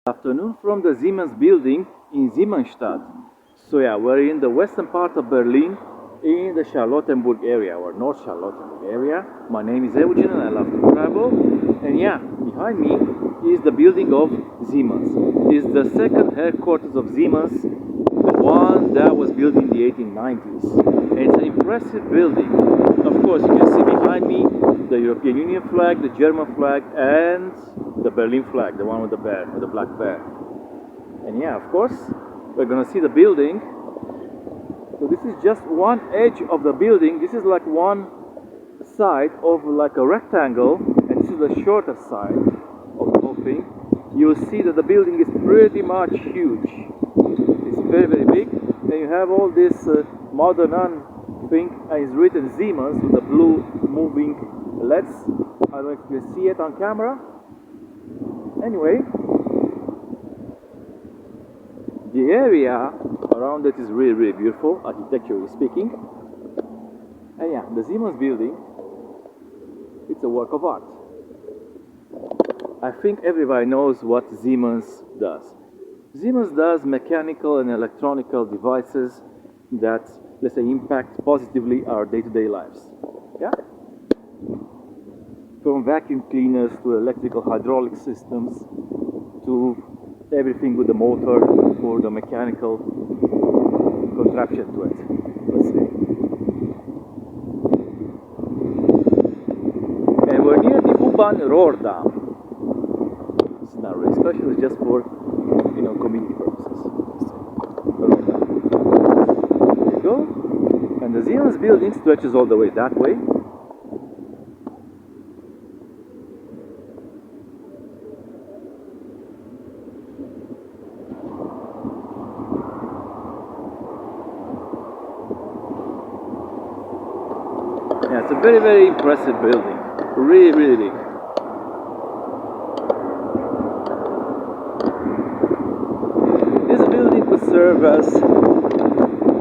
Afternoon from the Siemens building in Siemensstadt. So yeah, we're in the western part of Berlin in the Charlottenburg area or North Charlottenburg area. My name is Eugen and I love to travel. And yeah, behind me is the building of Siemens. It's the second headquarters of Siemens, the one that was built in the 1890s. And it's an impressive building. Of course, you can see behind me the European Union flag, the German flag, and the Berlin flag, the one with the bear, with the black bear. And yeah, of course, we're gonna see the building. So this is just one edge of the building. This is like one side of like a rectangle, and this is the shorter side of the whole thing. You'll see that the building is pretty much huge. It's very, very big. And you have all this modern thing, and it's written Siemens with the blue moving LEDs. I don't know if you can see it on camera. Anyway, the area around it is really, really beautiful, architecturally speaking. And yeah, the Siemens building, it's a work of art. I think everybody knows what Siemens does. Siemens does mechanical and electronical devices that, let's say, impact positively our day-to-day lives. Yeah? From vacuum cleaners to electrical hydraulic systems to everything with the motor or the mechanical contraption to it, let's say. And we're near the U-Bahn Rotterdam. It's not really special, it's just for, community purposes. There you go. And the Siemens building stretches all the way that way. Yeah, it's a very, very impressive building. Really, really big. This building could serve as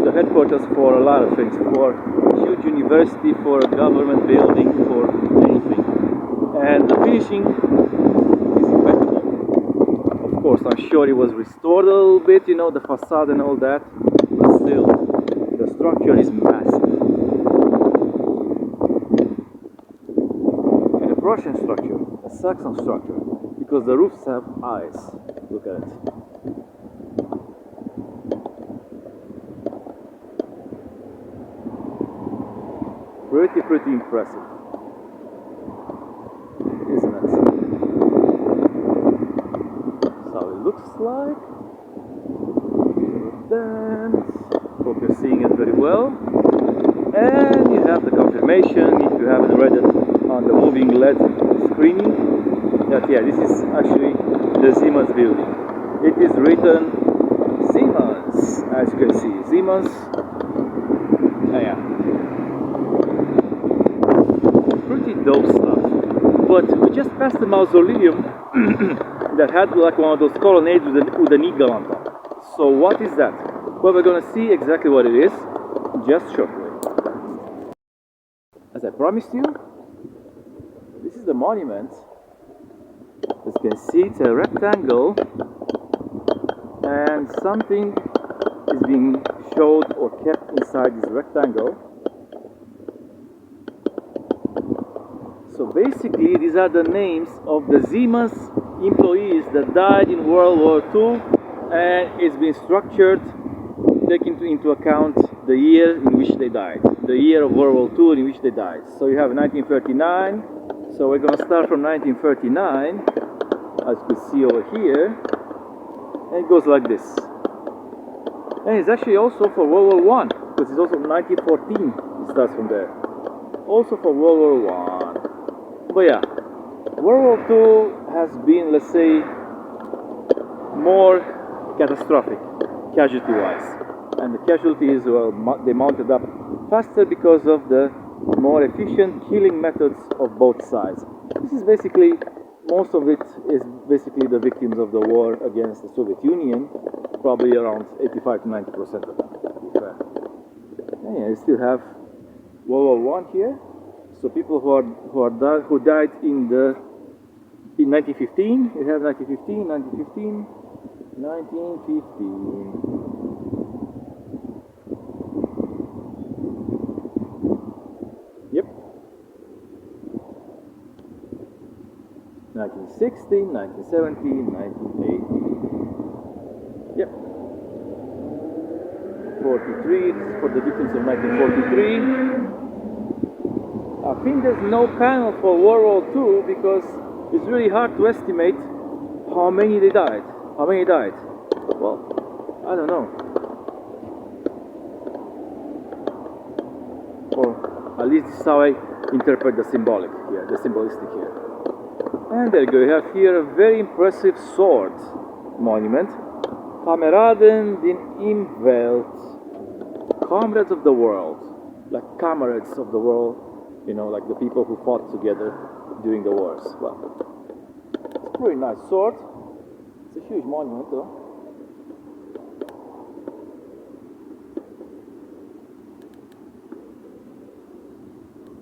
the headquarters for a lot of things, for a huge university, for a government building, for anything. And the finishing is impeccable. Of course, I'm sure it was restored a little bit, the facade and all that, but still, the structure is massive. Russian structure, a Saxon structure, because the roofs have eyes. Look at it. Pretty impressive, isn't it? That's how it looks like. Then, hope you're seeing it very well. And you have the confirmation, if you haven't read it, on the moving LED screening, that yeah, this is actually the Siemens building. It is written Siemens, as you can see, Siemens. Yeah, pretty dope stuff. But we just passed the mausoleum that had like one of those colonnades with an eagle on top. So what is that? Well, we're gonna see exactly what it is just shortly. As I promised you, this is the monument. As you can see, it's a rectangle, and something is being showed or kept inside this rectangle. So basically, these are the names of the Siemens employees that died in World War II, and it's been structured, taking into account the year in which they died, the year of World War II in which they died. So you have 1939. So we're going to start from 1939, as you can see over here, and it goes like this. And it's actually also for World War I, because it's also 1914, it starts from there. Also for World War I. But yeah, World War II has been, let's say, more catastrophic, casualty-wise. And the casualties, well, they mounted up faster because of the more efficient killing methods of both sides. This is basically, most of it is basically the victims of the war against the Soviet Union, probably around 85 to 90% of them, to be fair. And yeah, you still have World War I here, so people who died in the In 1915, we have 1915, 1915, 1915. Yep. 1916, 1917, 1918. Yep. 43, this is for the victims of 1943. I think there's no panel for World War II because it's really hard to estimate how many they died. How many died? Well, I don't know. Or at least this is how I interpret the symbolic here, the symbolistic here. And there you go, you have here a very impressive sword monument. Kameraden din Imwelt. Comrades of the world. Like comrades of the world, you know, like the people who fought together during the wars. Well, it's a pretty nice sword. It's a huge monument though.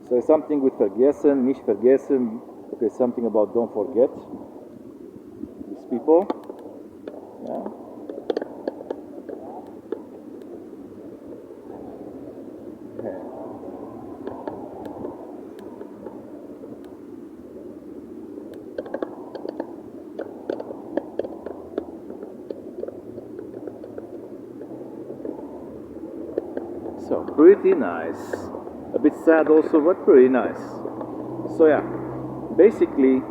So it's something with vergessen, nicht vergessen. Okay, something about don't forget these people. Yeah. Okay. So pretty nice. A bit sad also, but pretty nice. So yeah, basically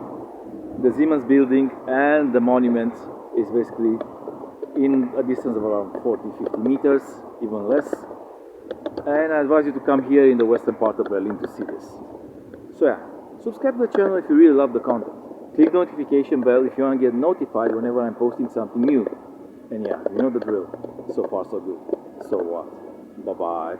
the Siemens building and the monument is basically in a distance of around 40-50 meters, even less. And I advise you to come here in the western part of Berlin to see this. So yeah, subscribe to the channel if you really love the content. Click the notification bell if you want to get notified whenever I'm posting something new. And yeah, you know the drill. So far so good. So what? Bye bye.